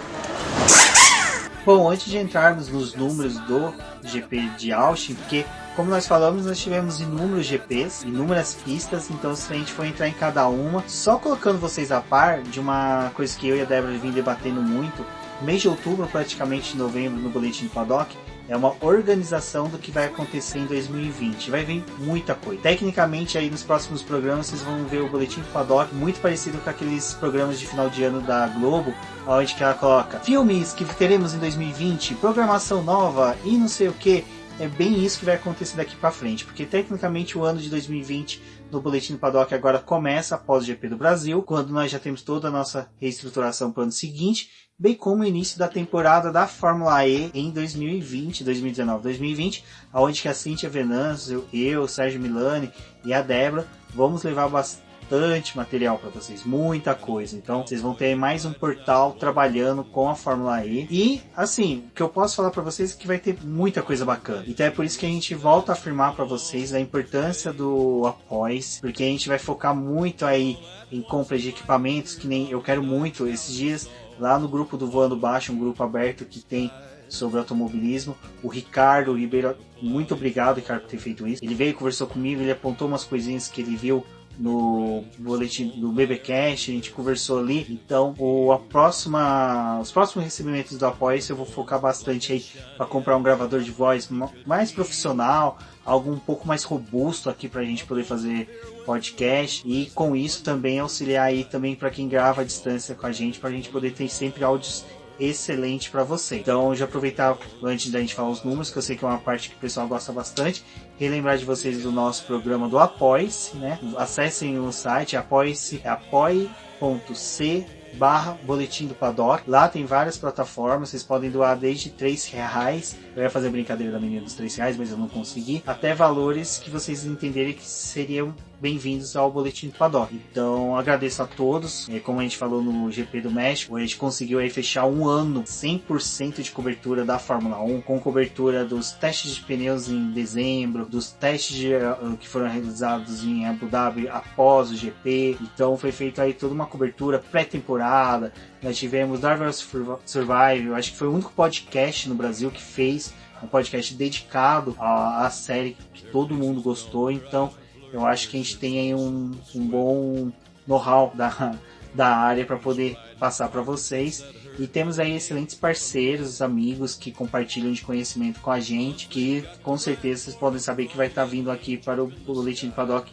Bom, antes de entrarmos nos números do GP de Austin, porque como nós falamos, nós tivemos inúmeros GPs, inúmeras pistas, então se a gente for entrar em cada uma, só colocando vocês a par de uma coisa que eu e a Débora vim debatendo muito, mês de outubro, praticamente de novembro, no Boletim do Paddock, é uma organização do que vai acontecer em 2020. Vai vir muita coisa. Tecnicamente, aí nos próximos programas, vocês vão ver o Boletim do Paddock muito parecido com aqueles programas de final de ano da Globo, onde que ela coloca filmes que teremos em 2020, programação nova e não sei o que. É bem isso que vai acontecer daqui pra frente, porque tecnicamente o ano de 2020 no Boletim do Paddock agora começa após o GP do Brasil, quando nós já temos toda a nossa reestruturação para o ano seguinte, bem como o início da temporada da Fórmula E em 2020, 2019, 2020, onde que a Cíntia Venâncio, eu, Sérgio Milani e a Débora vamos levar bastante material para vocês, muita coisa. Então vocês vão ter mais um portal trabalhando com a Fórmula E. E assim, o que eu posso falar para vocês é que vai ter muita coisa bacana. Então é por isso que a gente volta a afirmar para vocês a importância do Apoie-se, porque a gente vai focar muito aí em compra de equipamentos, que nem eu quero muito esses dias lá no grupo do Voando Baixo, um grupo aberto que tem sobre automobilismo. O Ricardo Ribeiro, muito obrigado, Ricardo, por ter feito isso. Ele veio, conversou comigo, ele apontou umas coisinhas que ele viu no boletim do BBcast, a gente conversou ali. Então os próximos recebimentos do Apoia-se eu vou focar bastante aí para comprar um gravador de voz mais profissional, algo um pouco mais robusto aqui para a gente poder fazer podcast, e com isso também auxiliar aí também para quem grava à distância com a gente, para a gente poder ter sempre áudios excelente para você. Então já aproveitar antes da gente falar os números, que eu sei que é uma parte que o pessoal gosta bastante, relembrar de vocês do nosso programa do Apoie-se, né? Acessem o site apoie.c/Boletim do Paddock. Lá tem várias plataformas, vocês podem doar desde R$3. Eu ia fazer a brincadeira da menina dos R$3, mas eu não consegui. Até valores que vocês entenderem que seriam bem-vindos ao Boletim do Paddock. Então agradeço a todos. Como a gente falou no GP do México, a gente conseguiu aí fechar um ano 100% de cobertura da Fórmula 1, com cobertura dos testes de pneus em dezembro, dos testes que foram realizados em Abu Dhabi após o GP. Então foi feita aí toda uma cobertura pré-temporada. Nós tivemos Driver Survive, eu acho que foi o único podcast no Brasil que fez um podcast dedicado à série que todo mundo gostou. Então eu acho que a gente tem aí um bom know-how da área para poder passar para vocês. E temos aí excelentes parceiros, amigos que compartilham de conhecimento com a gente, que com certeza vocês podem saber que vai estar vindo aqui para o Boletim do Paddock.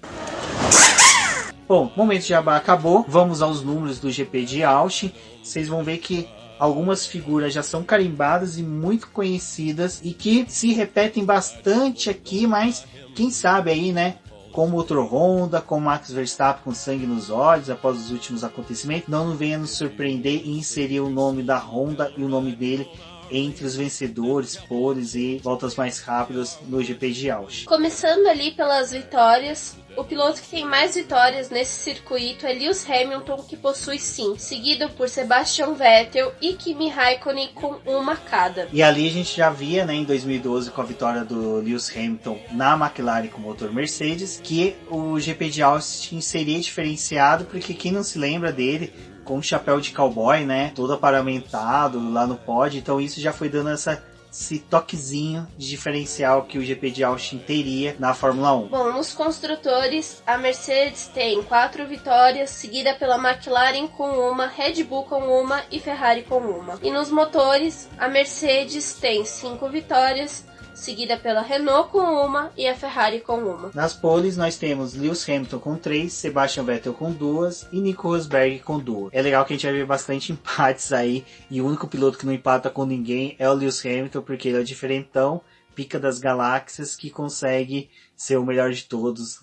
Bom, o momento de jabá acabou. Vamos aos números do GP de Austin. Vocês vão ver que algumas figuras já são carimbadas e muito conhecidas e que se repetem bastante aqui, mas quem sabe aí, né? Com o motor Honda, com Max Verstappen com sangue nos olhos após os últimos acontecimentos, não venha nos surpreender e inserir o nome da Honda e o nome dele entre os vencedores, poles e voltas mais rápidas no GP de Austin. Começando ali pelas vitórias, o piloto que tem mais vitórias nesse circuito é Lewis Hamilton, que possui 5, seguido por Sebastian Vettel e Kimi Raikkonen com uma cada. E ali a gente já via, né, em 2012, com a vitória do Lewis Hamilton na McLaren com motor Mercedes, que o GP de Austin seria diferenciado, porque quem não se lembra dele, com um chapéu de cowboy, né, todo aparamentado lá no pódio, então isso já foi dando esse toquezinho de diferencial que o GP de Austin teria na Fórmula 1. Bom, nos construtores, a Mercedes tem 4 vitórias, seguida pela McLaren com uma, Red Bull com uma e Ferrari com uma. E nos motores, a Mercedes tem 5 vitórias, seguida pela Renault com uma e a Ferrari com uma. Nas poles nós temos Lewis Hamilton com 3, Sebastian Vettel com 2 e Nico Rosberg com 2. É legal que a gente vai ver bastante empates aí, e o único piloto que não empata com ninguém é o Lewis Hamilton, porque ele é o diferentão, pica das galáxias, que consegue ser o melhor de todos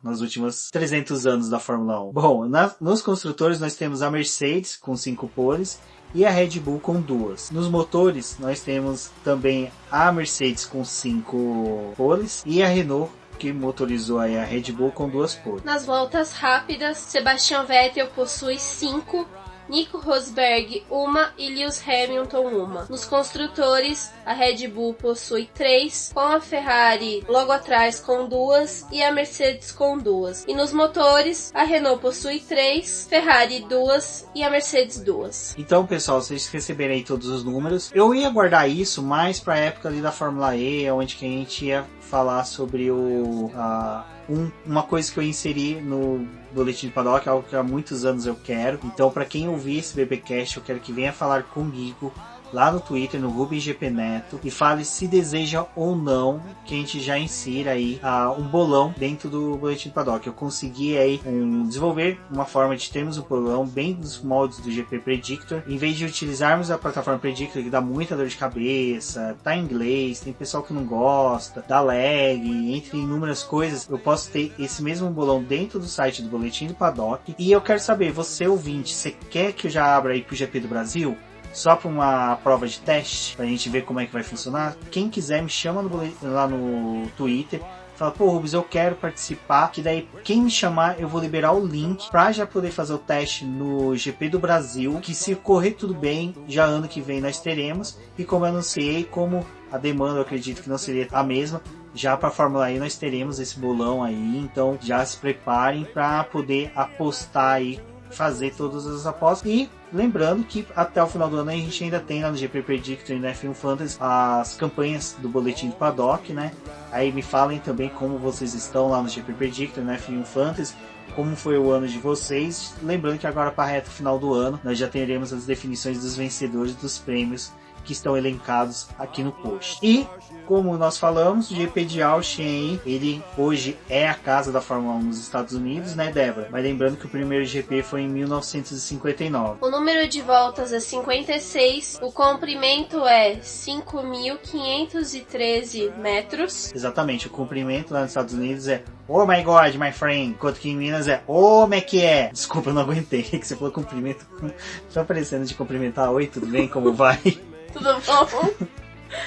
nos últimos 300 anos da Fórmula 1. Bom, nos construtores nós temos a Mercedes com 5 poles e a Red Bull com 2. Nos motores nós temos também a Mercedes com 5 poles e a Renault, que motorizou aí a Red Bull, com 2 poles. Nas voltas rápidas, Sebastian Vettel possui 5, Nico Rosberg uma e Lewis Hamilton uma. Nos construtores, a Red Bull possui 3, com a Ferrari logo atrás com 2 e a Mercedes com 2. E nos motores, a Renault possui 3, Ferrari 2 e a Mercedes 2. Então, pessoal, vocês receberem aí todos os números. Eu ia guardar isso mais para a época ali da Fórmula E, onde que a gente ia falar sobre uma coisa que eu inseri no Boletim do Paddock, algo que há muitos anos eu quero. Então, para quem ouvir esse BBcast, eu quero que venha falar comigo lá no Twitter, no Rubens GP Neto, e fale se deseja ou não que a gente já insira aí um bolão dentro do Boletim do Paddock. Eu consegui aí desenvolver uma forma de termos um bolão bem dos moldes do GP Predictor, em vez de utilizarmos a plataforma Predictor, que dá muita dor de cabeça, tá em inglês, tem pessoal que não gosta, dá lag, entre inúmeras coisas. Eu posso ter esse mesmo bolão dentro do site do Boletim do Paddock. E eu quero saber, você ouvinte, você quer que eu já abra aí pro GP do Brasil? Só para uma prova de teste, pra gente ver como é que vai funcionar? Quem quiser me chama lá no Twitter, fala, pô Rubens, eu quero participar, que daí quem me chamar eu vou liberar o link pra já poder fazer o teste no GP do Brasil, que se correr tudo bem, já ano que vem nós teremos. E como eu anunciei, como a demanda eu acredito que não seria a mesma, já para a Fórmula E nós teremos esse bolão aí, então já se preparem para poder apostar aí, fazer todas as apostas. E lembrando que até o final do ano a gente ainda tem lá no GP Predictor e no F1 Fantasy as campanhas do Boletim do Paddock, né? Aí me falem também como vocês estão lá no GP Predictor e no F1 Fantasy, como foi o ano de vocês. Lembrando que agora para a reta final do ano nós já teremos as definições dos vencedores dos prêmios que estão elencados aqui no post. E, como nós falamos, o GP de Austin, ele hoje é a casa da Fórmula 1 nos Estados Unidos, né, Débora? Mas lembrando que o primeiro GP foi em 1959. O número de voltas é 56, o comprimento é 5.513 metros. Exatamente, o comprimento lá nos Estados Unidos é "Oh my God, my friend", enquanto que em Minas é "Oh, como é que é?". Desculpa, eu não aguentei, que você falou comprimento. Tá parecendo de cumprimentar. Oi, tudo bem? Como vai? Tudo bom?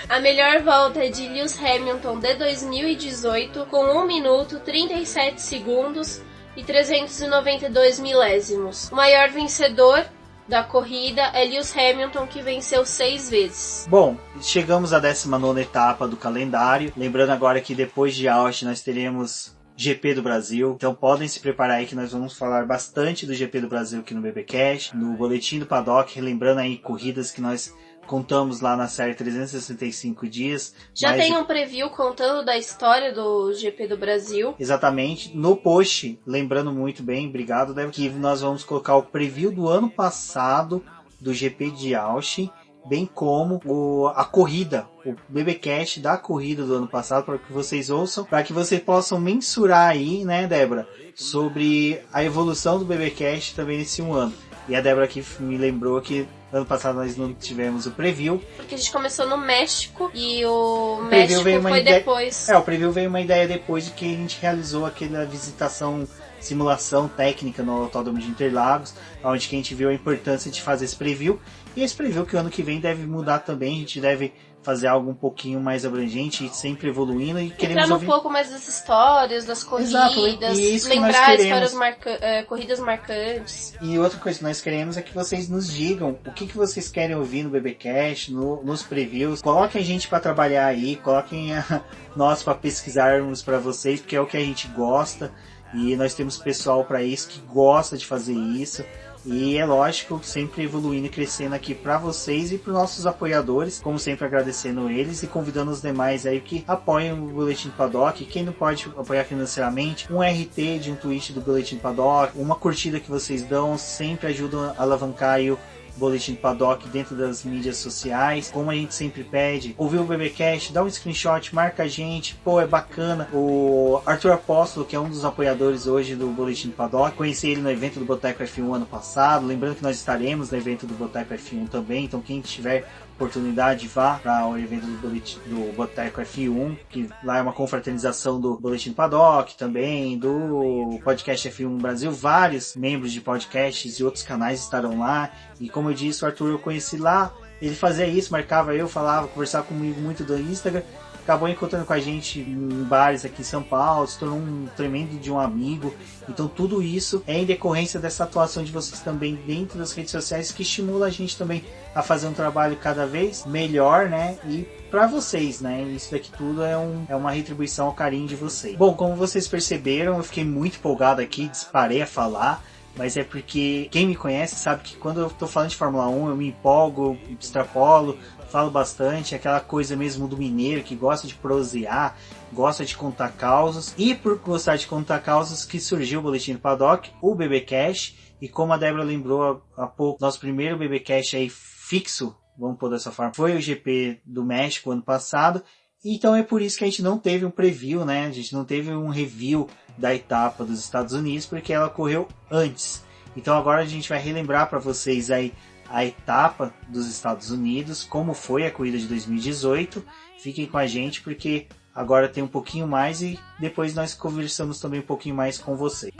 A melhor volta é de Lewis Hamilton de 2018, com 1 minuto, 37 segundos e 392 milésimos. O maior vencedor da corrida é Lewis Hamilton, que venceu 6 vezes. Bom, chegamos à 19ª etapa do calendário. Lembrando agora que depois de Austin nós teremos GP do Brasil, então podem se preparar aí que nós vamos falar bastante do GP do Brasil aqui no BBcast, no Boletim do Paddock, lembrando aí corridas que nós contamos lá na série 365 dias. Já tem um preview contando da história do GP do Brasil. Exatamente. No post, lembrando muito bem, obrigado, Débora, que nós vamos colocar o preview do ano passado do GP de Austin, bem como a corrida, o BBcast da corrida do ano passado, para que vocês ouçam, para que vocês possam mensurar aí, né, Débora, sobre a evolução do BBcast também nesse um ano. E a Débora aqui me lembrou que ano passado nós não tivemos o preview. Porque a gente começou no México e o México foi depois. O preview veio uma ideia depois de que a gente realizou aquela visitação, simulação técnica no Autódromo de Interlagos, onde que a gente viu a importância de fazer esse preview. E esse preview que o ano que vem deve mudar também, a gente deve fazer algo um pouquinho mais abrangente, sempre evoluindo e queremos entrar um pouco mais das histórias, das corridas, lembrar histórias corridas marcantes. E outra coisa que nós queremos é que vocês nos digam o que vocês querem ouvir no BBcast, nos previews. Coloquem a gente para trabalhar aí, coloquem nós para pesquisarmos para vocês, porque é o que a gente gosta e nós temos pessoal para isso que gosta de fazer isso. E é lógico, sempre evoluindo e crescendo aqui para vocês e para os nossos apoiadores, como sempre agradecendo eles e convidando os demais aí que apoiam o Boletim do Paddock. Quem não pode apoiar financeiramente, um RT de um tweet do Boletim do Paddock, uma curtida que vocês dão, sempre ajudam a alavancar aí o Boletim do Paddock dentro das mídias sociais. Como a gente sempre pede, ouvir o BBcast, dá um screenshot, marca a gente, pô, é bacana. O Arthur Apóstolo, que é um dos apoiadores hoje do Boletim do Paddock, conheci ele no evento do Boteco F1 ano passado, lembrando que nós estaremos no evento do Boteco F1 também, então quem tiver oportunidade, vá para o evento do Boteco F1, que lá é uma confraternização do Boletim do Paddock, também do podcast F1 Brasil. Vários membros de podcasts e outros canais estarão lá, e como eu disse, o Arthur eu conheci lá, ele fazia isso, marcava eu, falava, conversava comigo muito do Instagram, acabou encontrando com a gente em bares aqui em São Paulo, se tornou um tremendo de um amigo. Então tudo isso é em decorrência dessa atuação de vocês também dentro das redes sociais, que estimula a gente também a fazer um trabalho cada vez melhor, né? E para vocês, né? Isso daqui tudo é uma retribuição ao carinho de vocês. Bom, como vocês perceberam, eu fiquei muito empolgado aqui, disparei a falar, mas é porque quem me conhece sabe que quando eu tô falando de Fórmula 1 eu me empolgo, extrapolo, falo bastante, aquela coisa mesmo do mineiro que gosta de prosear, gosta de contar causos, e por gostar de contar causos que surgiu o Boletim do Paddock, o BBcast, e como a Débora lembrou há pouco, nosso primeiro BBcast aí fixo vamos pôr dessa forma, foi o GP do México ano passado. Então é por isso que a gente não teve um preview, né? A gente não teve um review da etapa dos Estados Unidos, porque ela ocorreu antes. Então agora a gente vai relembrar para vocês aí a etapa dos Estados Unidos, como foi a corrida de 2018. Fiquem com a gente, porque agora tem um pouquinho mais e depois nós conversamos também um pouquinho mais com vocês.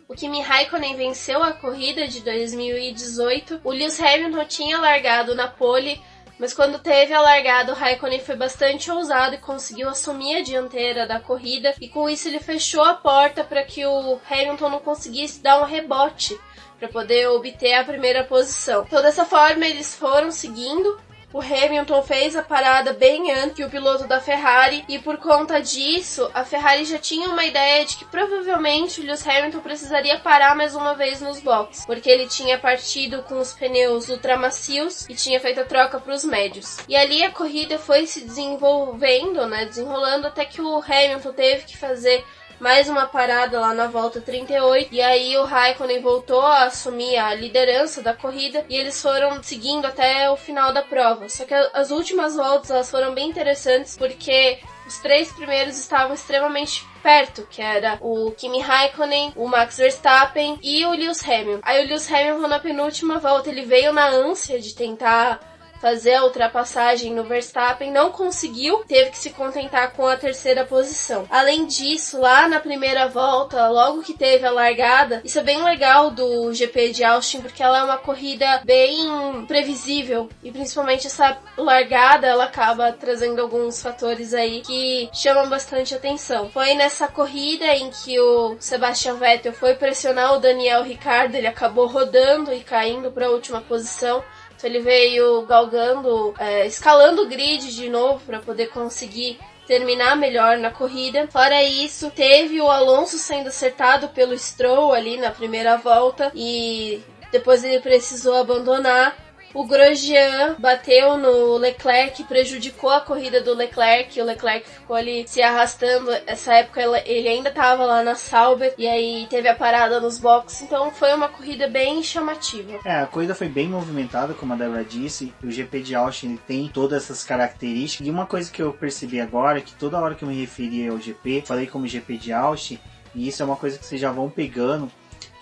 O Kimi Raikkonen venceu a corrida de 2018. O Lewis Hamilton tinha largado na pole, mas quando teve a largada, o Raikkonen foi bastante ousado e conseguiu assumir a dianteira da corrida. E com isso ele fechou a porta para que o Hamilton não conseguisse dar um rebote para poder obter a primeira posição. Então dessa forma eles foram seguindo. O Hamilton fez a parada bem antes que o piloto da Ferrari e por conta disso, a Ferrari já tinha uma ideia de que provavelmente o Lewis Hamilton precisaria parar mais uma vez nos boxes, porque ele tinha partido com os pneus ultramacios e tinha feito a troca para os médios. E ali a corrida foi se desenvolvendo, desenrolando até que o Hamilton teve que fazer mais uma parada lá na volta 38, e aí o Raikkonen voltou a assumir a liderança da corrida, e eles foram seguindo até o final da prova. Só que as últimas voltas elas foram bem interessantes, porque os 3 primeiros estavam extremamente perto, que era o Kimi Raikkonen, o Max Verstappen e o Lewis Hamilton. Aí o Lewis Hamilton na penúltima volta, ele veio na ânsia de tentar fazer a ultrapassagem no Verstappen, não conseguiu, teve que se contentar com a terceira posição. Além disso, lá na primeira volta, logo que teve a largada, isso é bem legal do GP de Austin, porque ela é uma corrida bem previsível, e principalmente essa largada, ela acaba trazendo alguns fatores aí que chamam bastante atenção. Foi nessa corrida em que o Sebastian Vettel foi pressionar o Daniel Ricciardo, ele acabou rodando e caindo para a última posição. Então ele veio galgando, escalando o grid de novo para poder conseguir terminar melhor na corrida. Fora isso, teve o Alonso sendo acertado pelo Stroll ali na primeira volta e depois ele precisou abandonar. O Grosjean bateu no Leclerc, prejudicou a corrida do Leclerc. O Leclerc ficou ali se arrastando. Essa época ele ainda estava lá na Sauber e aí teve a parada nos boxes. Então foi uma corrida bem chamativa. A corrida foi bem movimentada, como a Débora disse. O GP de Austin ele tem todas essas características. E uma coisa que eu percebi agora é que toda hora que eu me referi ao GP, falei como GP de Austin. E isso é uma coisa que vocês já vão pegando,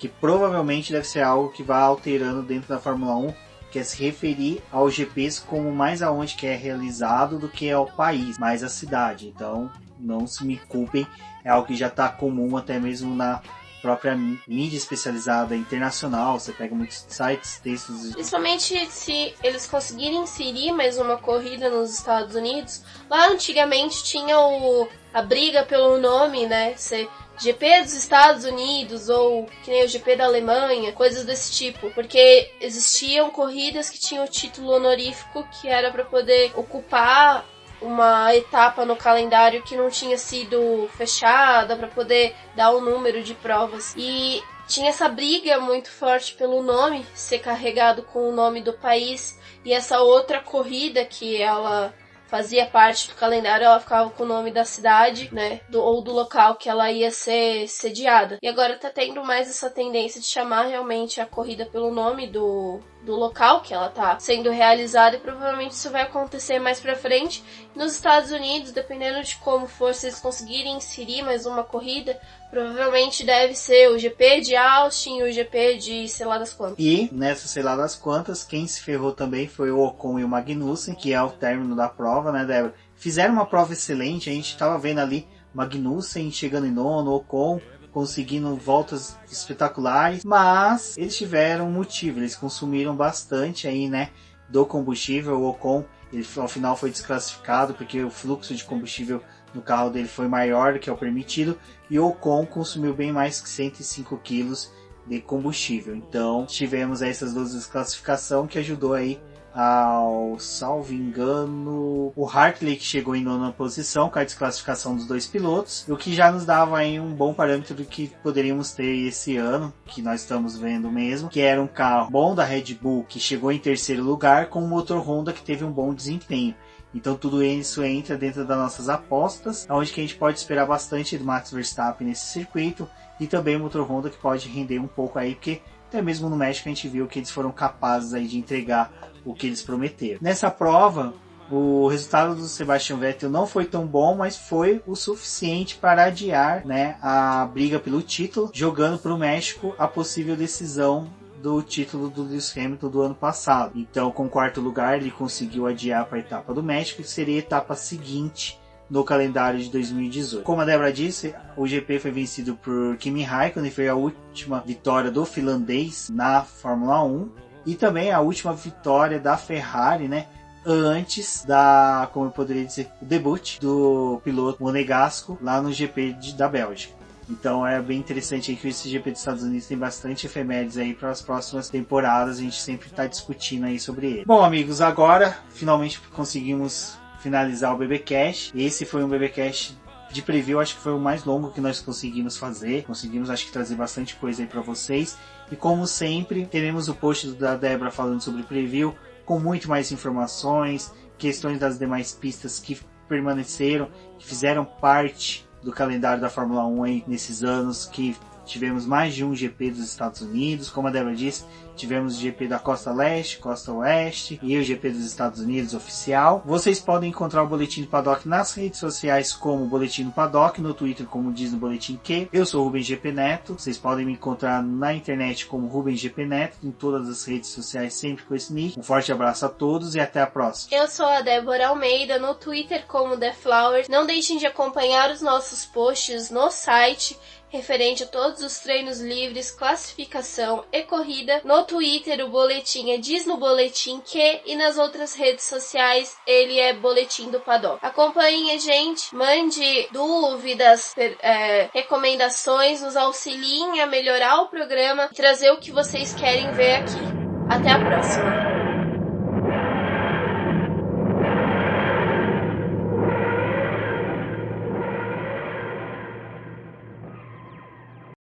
que provavelmente deve ser algo que vai alterando dentro da Fórmula 1. Que é se referir aos GPs como mais aonde que é realizado do que ao país, mais a cidade. Então, não se me culpem, é algo que já está comum até mesmo na própria mídia especializada internacional. Você pega muitos sites, textos... Principalmente se eles conseguirem inserir mais uma corrida nos Estados Unidos. Lá antigamente tinha a briga pelo nome, GP dos Estados Unidos ou que nem o GP da Alemanha, coisas desse tipo, porque existiam corridas que tinham o título honorífico que era para poder ocupar uma etapa no calendário que não tinha sido fechada, para poder dar um número de provas. E tinha essa briga muito forte pelo nome ser carregado com o nome do país, e essa outra corrida que ela fazia parte do calendário, ela ficava com o nome da cidade, ou do local que ela ia ser sediada. E agora tá tendo mais essa tendência de chamar realmente a corrida pelo nome do local que ela tá sendo realizada, e provavelmente isso vai acontecer mais pra frente. Nos Estados Unidos, dependendo de como for, se eles conseguirem inserir mais uma corrida, provavelmente deve ser o GP de Austin e o GP de sei lá das quantas. E nessa sei lá das quantas, quem se ferrou também foi o Ocon e o Magnussen, que é o término da prova, né, Débora? Fizeram uma prova excelente, a gente tava vendo ali Magnussen chegando em nono, Ocon conseguindo voltas espetaculares, mas eles tiveram um motivo, eles consumiram bastante aí, do combustível. O Ocon, ele ao final foi desclassificado porque o fluxo de combustível no carro dele foi maior do que o permitido, e o Ocon consumiu bem mais que 105 kg de combustível. Então tivemos essas duas desclassificações que ajudou aí ao, salvo engano, o Hartley, que chegou em nona posição com a desclassificação dos dois pilotos, o que já nos dava aí um bom parâmetro do que poderíamos ter esse ano, que nós estamos vendo mesmo, que era um carro bom da Red Bull, que chegou em terceiro lugar, com um motor Honda que teve um bom desempenho. Então tudo isso entra dentro das nossas apostas, onde que a gente pode esperar bastante do Max Verstappen nesse circuito, e também o motor Honda que pode render um pouco aí, porque até mesmo no México a gente viu que eles foram capazes aí de entregar o que eles prometeram. Nessa prova, o resultado do Sebastian Vettel não foi tão bom, mas foi o suficiente para adiar, né, a briga pelo título, jogando para o México a possível decisão do título do Lewis Hamilton do ano passado. Então, com o quarto lugar, ele conseguiu adiar para a etapa do México, que seria a etapa seguinte no calendário de 2018. Como a Débora disse, o GP foi vencido por Kimi Raikkonen, foi a última vitória do finlandês na Fórmula 1 e também a última vitória da Ferrari, né, antes da, como eu poderia dizer, o debut do piloto monegasco lá no GP da Bélgica. Então é bem interessante aí que esse GP dos Estados Unidos tem bastante efemérides aí para as próximas temporadas, a gente sempre está discutindo aí sobre ele. Bom, amigos, agora finalmente conseguimos finalizar o BBcast. Esse foi um BBcast de preview, acho que foi o mais longo que nós conseguimos fazer. Conseguimos, acho que, trazer bastante coisa aí para vocês. E como sempre, teremos o post da Débora falando sobre preview, com muito mais informações, questões das demais pistas que permaneceram, que fizeram parte do calendário da Fórmula 1 aí nesses anos, que tivemos mais de um GP dos Estados Unidos, como a Débora disse, tivemos o GP da Costa Leste, Costa Oeste e o GP dos Estados Unidos oficial. Vocês podem encontrar o Boletim do Paddock nas redes sociais como Boletim do Paddock, no Twitter como diz no Boletim Q. Eu sou o Rubens GP Neto, vocês podem me encontrar na internet como Rubens GP Neto, em todas as redes sociais sempre com esse nick. Um forte abraço a todos e até a próxima. Eu sou a Débora Almeida, no Twitter como The Flowers. Não deixem de acompanhar os nossos posts no site, referente a todos os treinos livres, classificação e corrida. No Twitter o boletim é Diz no Boletim Que, e nas outras redes sociais ele é Boletim do Paddock. Acompanhem a gente, mande dúvidas, recomendações, nos auxiliem a melhorar o programa e trazer o que vocês querem ver aqui. Até a próxima!